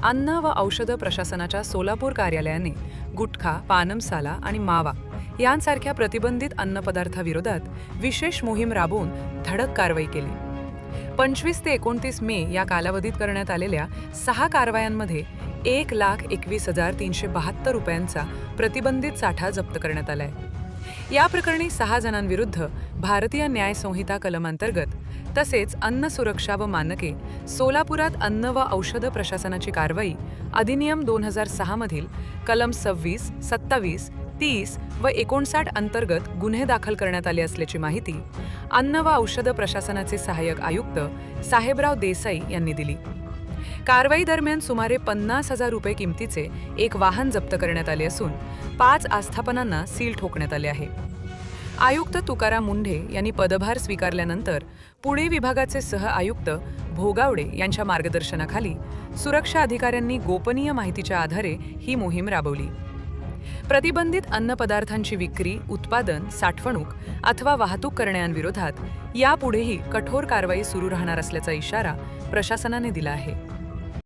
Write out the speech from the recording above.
अन्न व औषध प्रशासनाच्या सोलापूर कार्यालयाने गुटखा, पान मसाला आणि मावा यांसारख्या प्रतिबंधित अन्नपदार्थाविरोधात विशेष मोहीम राबवून धडक कारवाई केली। 25 ते 29 मे या कालावधीत करण्यात आलेल्या 6 कारवायांमध्ये 1,21,372 रुपयांचा प्रतिबंधित साठा जप्त करण्यात आलाय। या प्रकरणी 6 जणांविरुद्ध भारतीय न्याय संहिता कलमांतर्गत तसेच अन्न सुरक्षा व मानके, सोलापुरात अन्न व औषध प्रशासनाची कारवाई अधिनियम 2006 मधील कलम 26, 27, 30 व 59 अंतर्गत गुन्हे दाखल करण्यात आले असल्याची माहिती अन्न व औषध प्रशासनाचे सहाय्यक आयुक्त साहेबराव देसाई यांनी दिली। कारवाई दरम्यान सुमारे 50,000 रुपये किमतीचे एक वाहन जप्त करण्यात आले असून 5 आस्थापनांना सील ठोकण्यात आले आहे। आयुक्त तुकाराम मुंढे यांनी पदभार स्वीकारल्यानंतर पुणे विभागाचे सह आयुक्त भोगावडे यांच्या मार्गदर्शनाखाली सुरक्षा अधिकाऱ्यांनी गोपनीय माहितीच्या आधारे ही मोहीम राबवली। प्रतिबंधित अन्नपदार्थांची विक्री, उत्पादन, साठवणूक अथवा वाहतूक करणाऱ्यांविरोधात यापुढेही कठोर कारवाई सुरू राहणार असल्याचा इशारा प्रशासनाने दिला आहे।